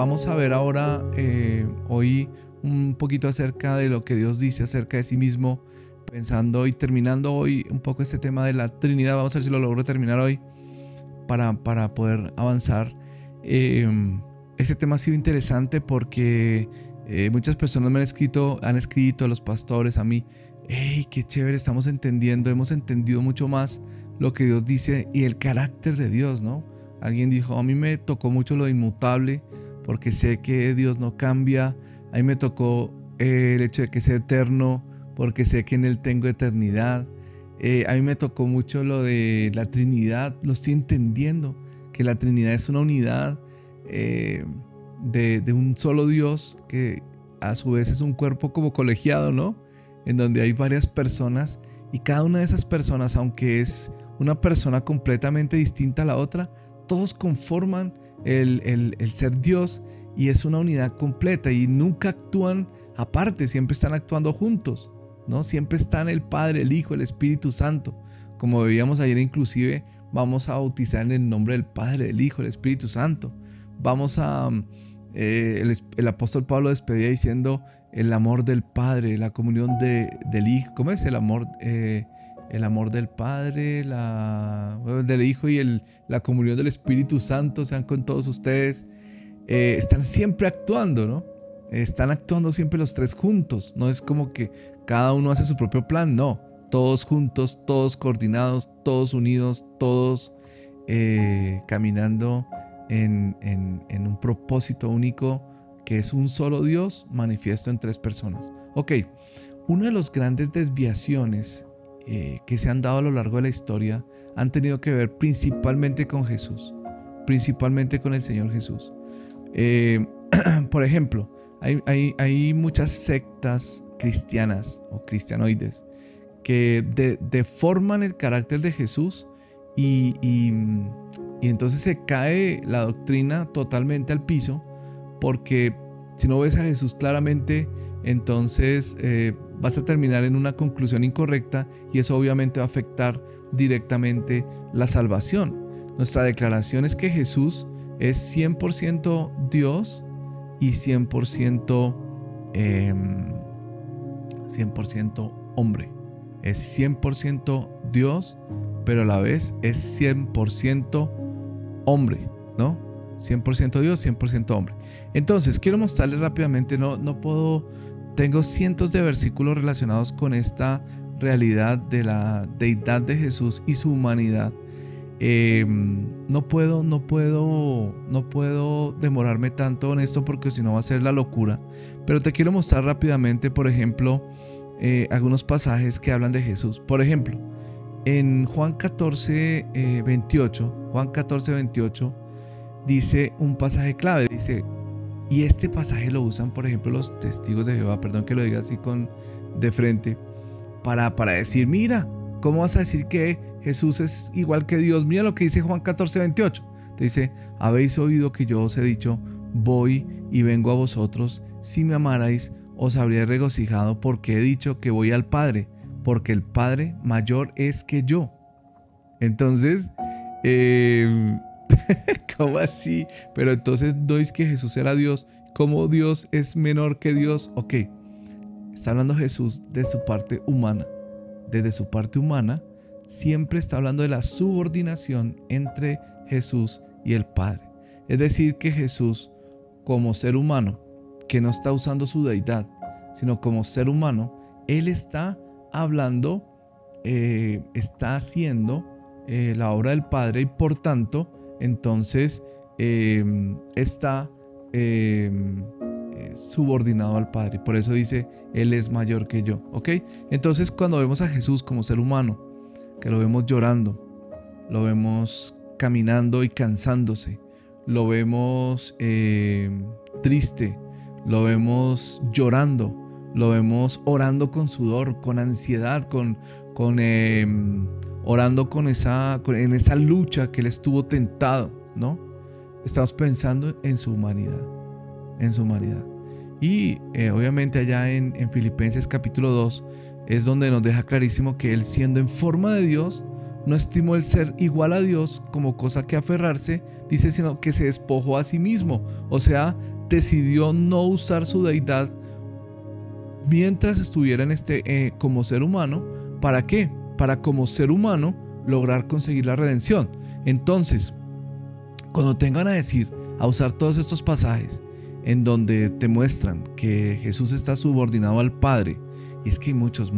vamos a ver ahora, hoy, un poquito acerca de lo que Dios dice acerca de sí mismo, pensando y terminando hoy un poco este tema de la Trinidad. Vamos a ver si lo logro terminar hoy para poder avanzar. Este tema ha sido interesante porque muchas personas me han escrito, a los pastores, a mí: ¡hey, qué chévere! Estamos entendiendo, hemos entendido mucho más lo que Dios dice y el carácter de Dios, ¿no? Alguien dijo: a mí me tocó mucho lo inmutable, porque sé que Dios no cambia. A mí me tocó el hecho de que sea eterno, porque sé que en Él tengo eternidad. A mí me tocó mucho lo de la Trinidad. Lo estoy entendiendo, que la Trinidad es una unidad de un solo Dios, que a su vez es un cuerpo como colegiado, ¿no? En donde hay varias personas, y cada una de esas personas, aunque es una persona completamente distinta a la otra, todos conforman el ser Dios, y es una unidad completa, y nunca actúan aparte, siempre están actuando juntos, ¿no? Siempre están el Padre, el Hijo, el Espíritu Santo. Como veíamos ayer, inclusive vamos a bautizar en el nombre del Padre, del Hijo, del Espíritu Santo. Vamos a el apóstol Pablo despedía diciendo: el amor del Padre, la comunión del Hijo. ¿Cómo es el amor? El amor del Padre, del Hijo y la comunión del Espíritu Santo sean con todos ustedes. Están siempre actuando, ¿no? Están actuando siempre los tres juntos. No es como que cada uno hace su propio plan, no. Todos juntos, todos coordinados, todos unidos, todos caminando en un propósito único, que es un solo Dios manifiesto en tres personas. Ok, una de las grandes desviaciones que se han dado a lo largo de la historia han tenido que ver principalmente con Jesús, principalmente con el Señor Jesús. Por ejemplo, hay muchas sectas cristianas o cristianoides que deforman el carácter de Jesús, y entonces se cae la doctrina totalmente al piso, porque si no ves a Jesús claramente, entonces vas a terminar en una conclusión incorrecta, y eso obviamente va a afectar directamente la salvación. Nuestra declaración es que Jesús es 100% Dios y 100% hombre. Es 100% Dios, pero a la vez es 100% hombre, ¿no? 100% Dios, 100% hombre. Entonces, quiero mostrarles rápidamente, tengo cientos de versículos relacionados con esta realidad de la deidad de Jesús y su humanidad. No puedo demorarme tanto en esto, porque si no va a ser la locura. Pero te quiero mostrar rápidamente, por ejemplo, algunos pasajes que hablan de Jesús. Por ejemplo, en Juan 14, 28, dice un pasaje clave. Dice, y este pasaje lo usan, por ejemplo, los testigos de Jehová, perdón que lo diga así de frente, para decir: mira, ¿cómo vas a decir que Jesús es igual que Dios? Mira lo que dice Juan 14, 28. Te dice: habéis oído que yo os he dicho, voy y vengo a vosotros. Si me amarais, os habría regocijado, porque he dicho que voy al Padre, porque el Padre mayor es que yo. Entonces, ¿cómo así? Pero entonces no es que Jesús era Dios. ¿Cómo Dios es menor que Dios? Ok, está hablando Jesús de su parte humana. Desde su parte humana, siempre está hablando de la subordinación entre Jesús y el Padre. Es decir, que Jesús, como ser humano, que no está usando su deidad, sino como ser humano, Él está hablando, está haciendo la obra del Padre, y por tanto, entonces está subordinado al Padre. Por eso dice: Él es mayor que yo. ¿Ok? Entonces, cuando vemos a Jesús como ser humano, que lo vemos llorando, lo vemos caminando y cansándose, lo vemos triste, lo vemos llorando, lo vemos orando con sudor, con ansiedad, orando en esa lucha que Él estuvo tentado, ¿no? Estamos pensando en su humanidad, Y obviamente allá en Filipenses capítulo 2 es donde nos deja clarísimo que Él, siendo en forma de Dios, no estimó el ser igual a Dios como cosa que aferrarse, dice, sino que se despojó a sí mismo. O sea, decidió no usar su deidad mientras estuviera como ser humano. ¿Para qué? Para como ser humano lograr conseguir la redención. Entonces, cuando tengan a usar todos estos pasajes en donde te muestran que Jesús está subordinado al Padre, y es que hay muchos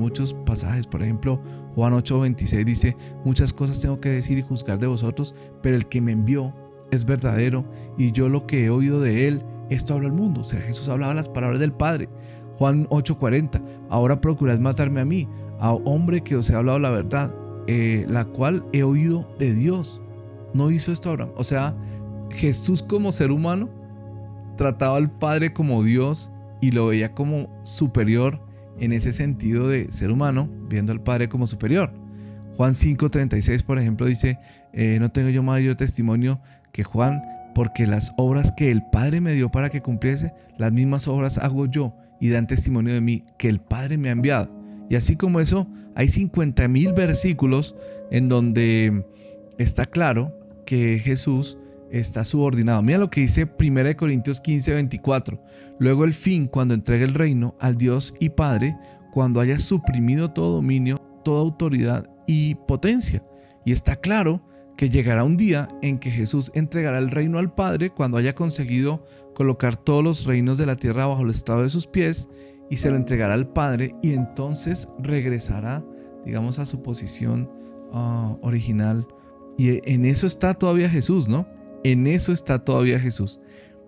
pasajes. Por ejemplo, Juan 8:26 dice, muchas cosas tengo que decir y juzgar de vosotros, pero el que me envió es verdadero, y yo lo que he oído de él, esto habla al mundo. O sea, Jesús hablaba las palabras del Padre. Juan 8:40, ahora procurad matarme a mí, a hombre que os he hablado la verdad, la cual he oído de Dios. No hizo esto Abraham. O sea, Jesús como ser humano trataba al Padre como Dios y lo veía como superior en ese sentido de ser humano, viendo al Padre como superior. Juan 5:36, por ejemplo, dice, no tengo yo mayor testimonio que Juan, porque las obras que el Padre me dio para que cumpliese, las mismas obras hago yo, y dan testimonio de mí, que el Padre me ha enviado. Y así como eso, hay 50,000 versículos en donde está claro que Jesús está subordinado. Mira lo que dice 1 Corintios 15:24. Luego el fin, cuando entregue el reino al Dios y Padre, cuando haya suprimido todo dominio, toda autoridad y potencia. Y está claro que llegará un día en que Jesús entregará el reino al Padre cuando haya conseguido colocar todos los reinos de la tierra bajo el estrado de sus pies, y se lo entregará al Padre, y entonces regresará, digamos, a su posición original. Y en eso está todavía Jesús, ¿no? En eso está todavía Jesús.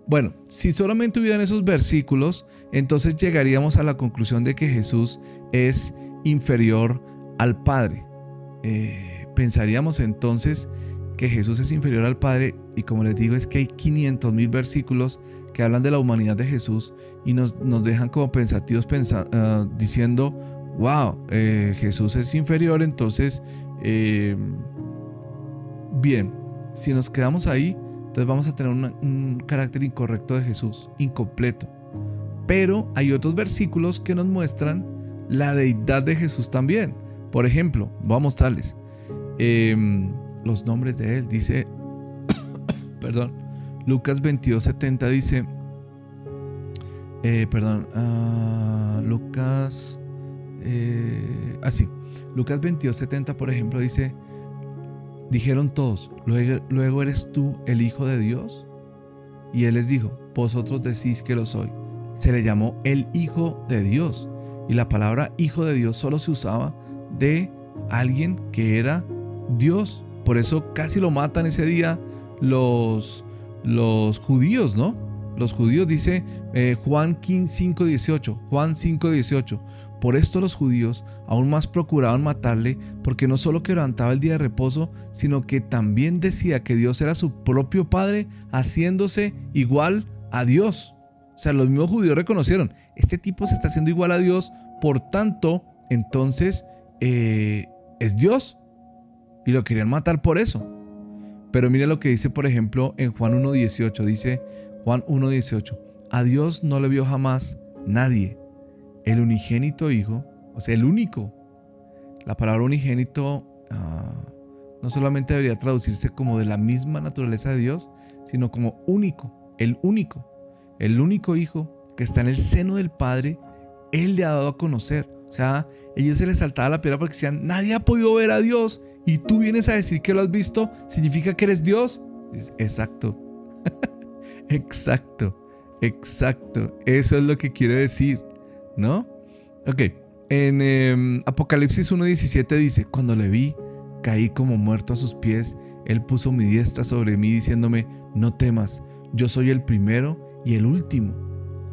Bueno, si solamente hubieran esos versículos, entonces llegaríamos a la conclusión de que Jesús es inferior al Padre. Pensaríamos entonces que Jesús es inferior al Padre, y como les digo, es que hay 500,000 versículos que hablan de la humanidad de Jesús y nos dejan como pensativos diciendo, wow, Jesús es inferior. Entonces, bien, si nos quedamos ahí, entonces vamos a tener un carácter incorrecto de Jesús, incompleto. Pero hay otros versículos que nos muestran la deidad de Jesús también. Por ejemplo, vamos a mostrarles los nombres de él. Dice, perdón, Lucas 22:70 dice, Lucas 22:70, por ejemplo, dice, dijeron todos, ¿luego eres tú el Hijo de Dios? Y él les dijo, vosotros decís que lo soy. Se le llamó el Hijo de Dios, y la palabra Hijo de Dios solo se usaba de alguien que era Dios. Por eso casi lo matan ese día los judíos, ¿no? Los judíos, dice Juan 5:18. Juan 5:18. Por esto los judíos aún más procuraban matarle, porque no solo quebrantaba el día de reposo, sino que también decía que Dios era su propio Padre, haciéndose igual a Dios. O sea, los mismos judíos reconocieron, este tipo se está haciendo igual a Dios, por tanto, entonces es Dios. Y lo querían matar por eso. Pero mire lo que dice, por ejemplo, en Juan 1:18. Dice Juan 1:18. A Dios no le vio jamás nadie. El unigénito Hijo, o sea, el único. La palabra unigénito no solamente debería traducirse como de la misma naturaleza de Dios, sino como único. El único Hijo que está en el seno del Padre, Él le ha dado a conocer. O sea, ellos se les saltaba la piedra porque decían, nadie ha podido ver a Dios, y tú vienes a decir que lo has visto, ¿significa que eres Dios? Exacto. Exacto. Eso es lo que quiere decir, ¿no? Ok. En Apocalipsis 1:17 dice, cuando le vi, caí como muerto a sus pies. Él puso mi diestra sobre mí, diciéndome, no temas, yo soy el primero y el último.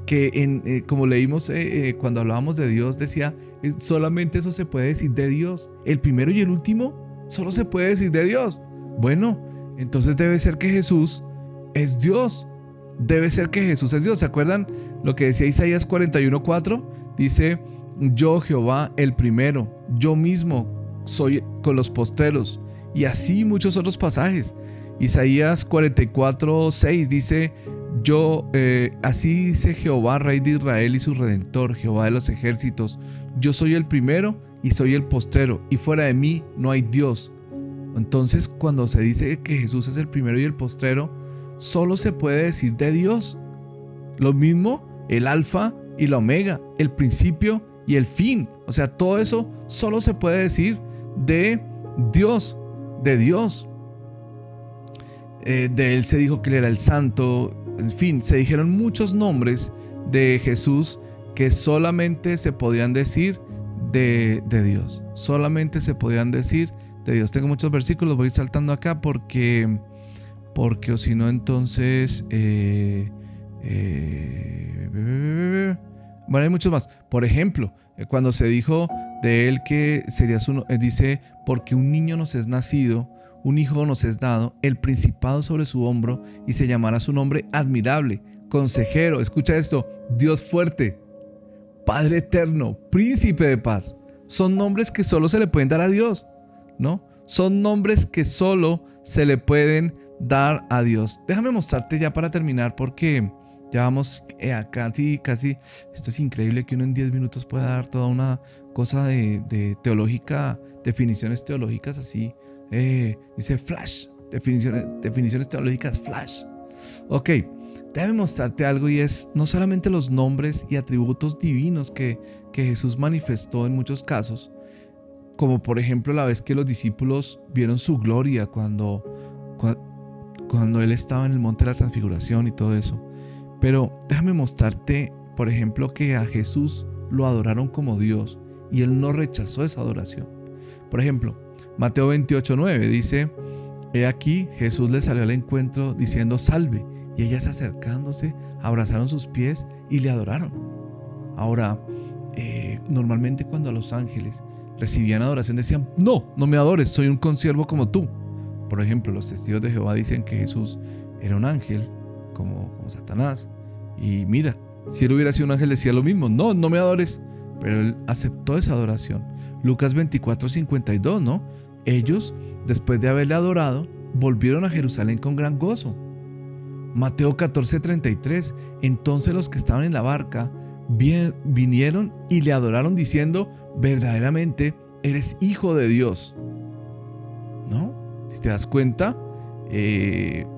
Que como leímos cuando hablábamos de Dios, decía, solamente eso se puede decir de Dios. El primero y el último solo se puede decir de Dios. Bueno, entonces debe ser que Jesús es Dios. ¿Se acuerdan lo que decía Isaías 41:4? Dice, yo Jehová el primero, yo mismo soy con los postreros. Y así muchos otros pasajes. Isaías 44:6 dice, así dice Jehová, Rey de Israel y su Redentor, Jehová de los ejércitos, yo soy el primero y soy el postrero, y fuera de mí no hay Dios. Entonces, cuando se dice que Jesús es el primero y el postrero, solo se puede decir de Dios. Lo mismo el alfa y la omega, el principio y el fin. O sea, todo eso solo se puede decir de Dios, de Dios. De él se dijo que él era el santo. En fin, se dijeron muchos nombres de Jesús que solamente se podían decir de Dios. Solamente se podían decir de Dios. Tengo muchos versículos, voy saltando acá porque o si no entonces bueno, hay muchos más. Por ejemplo, cuando se dijo de él que sería dice, porque un niño nos es nacido, un hijo nos es dado, el principado sobre su hombro, y se llamará su nombre admirable, consejero, escucha esto, Dios fuerte, Padre eterno, príncipe de paz. Son nombres que solo se le pueden dar a Dios, ¿no? Son nombres que solo se le pueden dar a Dios. Déjame mostrarte ya para terminar, porque ya vamos a casi, esto es increíble que uno en 10 minutos pueda dar toda una cosa de teológica, definiciones teológicas así. Dice flash, definiciones teológicas flash. Ok, déjame mostrarte algo, y es no solamente los nombres y atributos divinos que Jesús manifestó en muchos casos, como por ejemplo la vez que los discípulos vieron su gloria cuando él estaba en el monte de la transfiguración y todo eso. Pero déjame mostrarte, por ejemplo, que a Jesús lo adoraron como Dios y él no rechazó esa adoración. Por ejemplo, Mateo 28:9 dice: he aquí, Jesús les salió al encuentro diciendo salve, y ellas acercándose abrazaron sus pies y le adoraron. Ahora, normalmente cuando a los ángeles recibían adoración decían: no me adores, soy un consiervo como tú. Por ejemplo, los testigos de Jehová dicen que Jesús era un ángel como Satanás, y mira, si él hubiera sido un ángel decía lo mismo: no me adores, pero él aceptó esa adoración. Lucas 24:52, ¿no? Ellos, después de haberle adorado, volvieron a Jerusalén con gran gozo. Mateo 14:33, entonces los que estaban en la barca vinieron y le adoraron diciendo: verdaderamente eres hijo de Dios. ¿No? Si te das cuenta,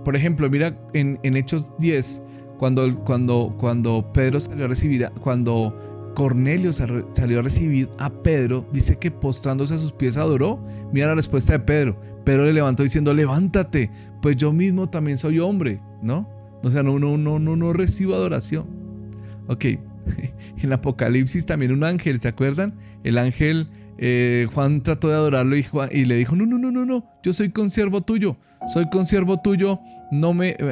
por ejemplo, mira en Hechos 10, cuando Pedro salió a recibir, cuando Cornelio salió a recibir a Pedro, dice que postrándose a sus pies adoró. Mira la respuesta de Pedro. Pedro le levantó diciendo: levántate, pues yo mismo también soy hombre, ¿no? O sea, no recibo adoración. Ok, en Apocalipsis también un ángel, ¿se acuerdan? El ángel, Juan trató de adorarlo y le dijo: no, yo soy consiervo tuyo,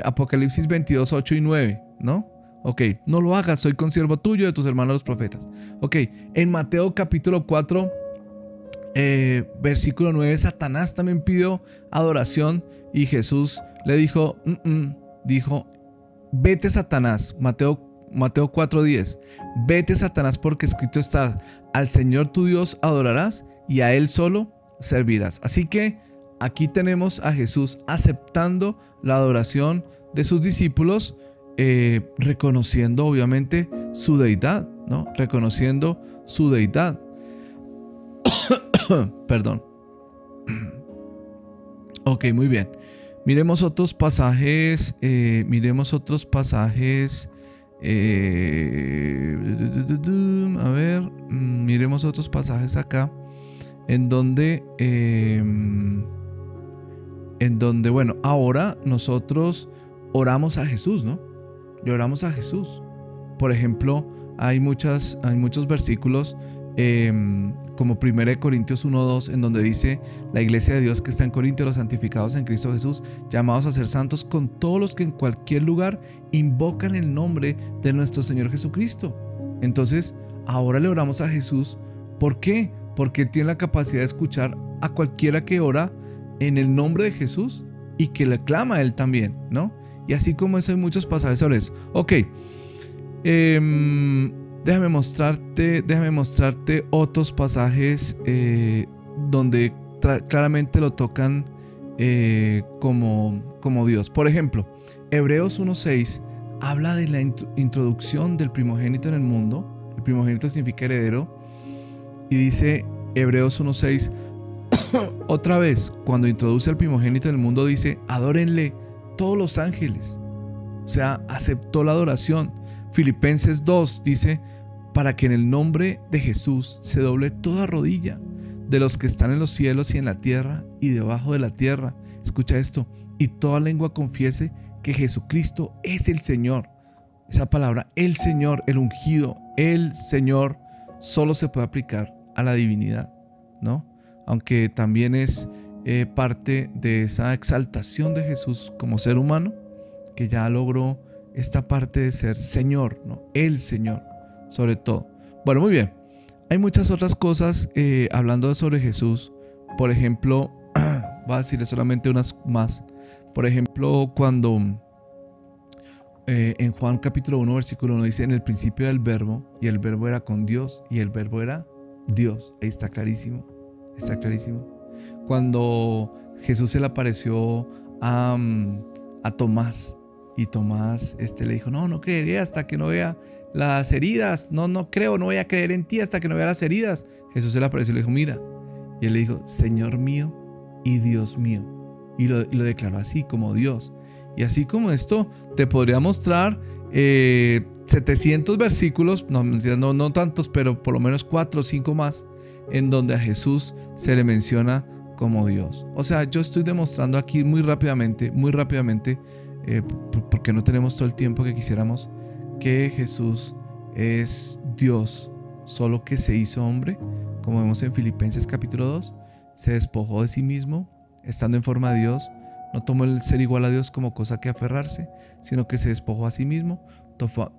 Apocalipsis 22:8 y 9, ¿no? Ok, no lo hagas, soy consiervo tuyo de tus hermanos los profetas. Ok, en Mateo capítulo 4, versículo 9, Satanás también pidió adoración y Jesús le dijo, dijo: vete Satanás, Mateo 4:10, vete Satanás, porque escrito está: al Señor tu Dios adorarás y a Él solo servirás. Así que aquí tenemos a Jesús aceptando la adoración de sus discípulos, reconociendo obviamente su deidad, ¿no? Reconociendo su deidad. Perdón. Ok, muy bien. Miremos otros pasajes. A ver, miremos otros pasajes acá en donde, bueno, ahora nosotros oramos a Jesús, ¿no? Le oramos a Jesús. Por ejemplo, hay muchos versículos, como 1 Corintios 1:2, en donde dice: la iglesia de Dios que está en Corinto, los santificados en Cristo Jesús, llamados a ser santos, con todos los que en cualquier lugar invocan el nombre de nuestro Señor Jesucristo. Entonces, ahora le oramos a Jesús. ¿Por qué? Porque Él tiene la capacidad de escuchar a cualquiera que ora en el nombre de Jesús y que le clama a Él también, ¿no? Y así como eso hay muchos pasajes sobre eso. Ok, déjame mostrarte otros pasajes donde claramente lo tocan como Dios. Por ejemplo, Hebreos 1:6 habla de la introducción del primogénito en el mundo. El primogénito significa heredero. Y dice Hebreos 1:6: Otra vez, cuando introduce al primogénito en el mundo, dice, adórenle todos los ángeles. O sea, aceptó la adoración. Filipenses 2 dice, para que en el nombre de Jesús se doble toda rodilla de los que están en los cielos y en la tierra y debajo de la tierra. Escucha esto, y toda lengua confiese que Jesucristo es el Señor. Esa palabra, el Señor, el ungido, el Señor, solo se puede aplicar a la divinidad, ¿no? Aunque también es parte de esa exaltación de Jesús como ser humano, que ya logró esta parte de ser Señor, ¿no? El Señor, sobre todo. Bueno, muy bien. Hay muchas otras cosas hablando sobre Jesús. Por ejemplo, voy a decirle solamente unas más. Por ejemplo, cuando en Juan capítulo 1, versículo 1 dice, en el principio era el verbo, y el verbo era con Dios, y el verbo era Dios. Ahí está clarísimo. Está clarísimo. Cuando Jesús se le apareció a Tomás, y Tomás le dijo, no creeré hasta que no vea las heridas. No creo, no voy a creer en ti hasta que no vea las heridas. Jesús se le apareció y le dijo, mira. Y él le dijo, Señor mío y Dios mío. Y lo declaró así, como Dios. Y así como esto, te podría mostrar 700 versículos, no tantos, pero por lo menos 4 o 5 más, en donde a Jesús se le menciona como Dios. O sea, yo estoy demostrando aquí muy rápidamente, porque no tenemos todo el tiempo que quisiéramos, que Jesús es Dios, solo que se hizo hombre, como vemos en Filipenses capítulo 2, se despojó de sí mismo, estando en forma de Dios, no tomó el ser igual a Dios como cosa que aferrarse, sino que se despojó a sí mismo,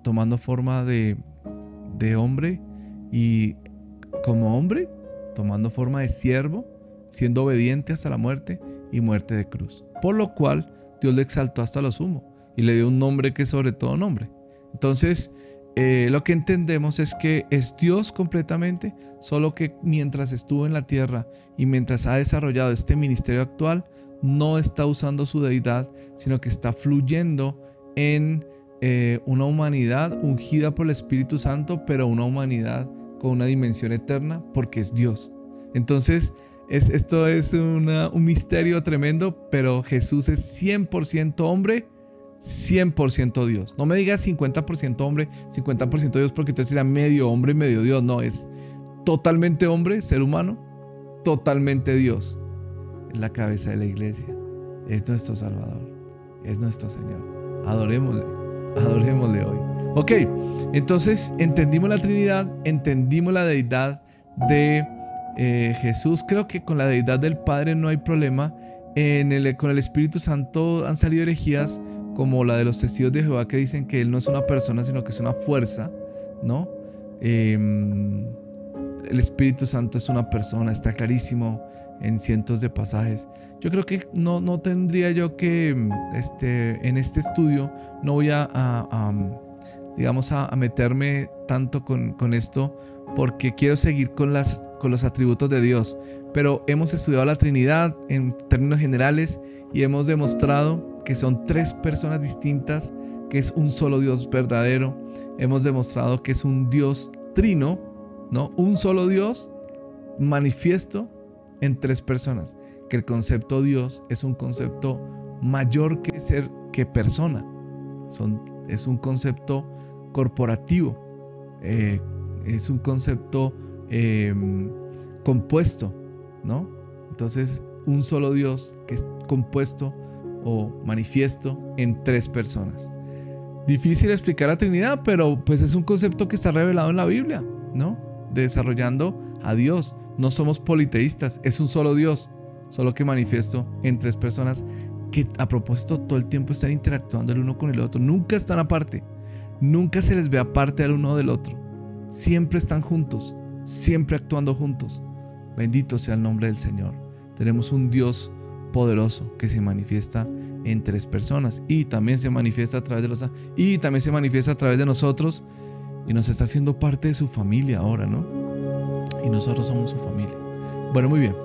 tomando forma de hombre, y como hombre, tomando forma de siervo, siendo obediente hasta la muerte y muerte de cruz. Por lo cual Dios le exaltó hasta lo sumo y le dio un nombre que es sobre todo nombre. Entonces, lo que entendemos es que es Dios completamente, solo que mientras estuvo en la tierra y mientras ha desarrollado este ministerio actual, no está usando su deidad, sino que está fluyendo en una humanidad ungida por el Espíritu Santo, pero una humanidad con una dimensión eterna, porque es Dios. Entonces, esto es un misterio tremendo, pero Jesús es 100% hombre, 100% Dios. No me digas 50% hombre, 50% Dios, porque entonces sería medio hombre, medio Dios. No, es totalmente hombre, ser humano, totalmente Dios. Es la cabeza de la iglesia, es nuestro Salvador, es nuestro Señor. Adorémosle hoy. Ok, entonces entendimos la Trinidad, entendimos la deidad de Jesús. Creo que con la deidad del Padre no hay problema. Con el Espíritu Santo han salido herejías como la de los testigos de Jehová, que dicen que Él no es una persona, sino que es una fuerza, ¿no? El Espíritu Santo es una persona, está clarísimo en cientos de pasajes. Yo creo que no tendría yo que, en este estudio, no voy a meterme tanto con esto, porque quiero seguir con los atributos de Dios. Pero hemos estudiado la Trinidad en términos generales y hemos demostrado que son 3 personas distintas, que es un solo Dios verdadero. Hemos demostrado que es un Dios trino, ¿no? Un solo Dios manifiesto en 3 personas. Que el concepto Dios es un concepto mayor que persona. Es un concepto corporativo. Es un concepto compuesto, ¿no? Entonces, un solo Dios que es compuesto o manifiesto en 3 personas. Difícil explicar la Trinidad, pero pues es un concepto que está revelado en la Biblia, ¿no? Desarrollando a Dios. No somos politeístas, es un solo Dios, solo que manifiesto en 3 personas que, a propósito, todo el tiempo están interactuando el uno con el otro. Nunca están aparte, nunca se les ve aparte al uno del otro. Siempre están juntos, siempre actuando juntos. Bendito sea el nombre del Señor. Tenemos un Dios poderoso que se manifiesta en 3 personas y también se manifiesta a través de nosotros, y nos está haciendo parte de su familia ahora, ¿no? Y nosotros somos su familia. Bueno, muy bien.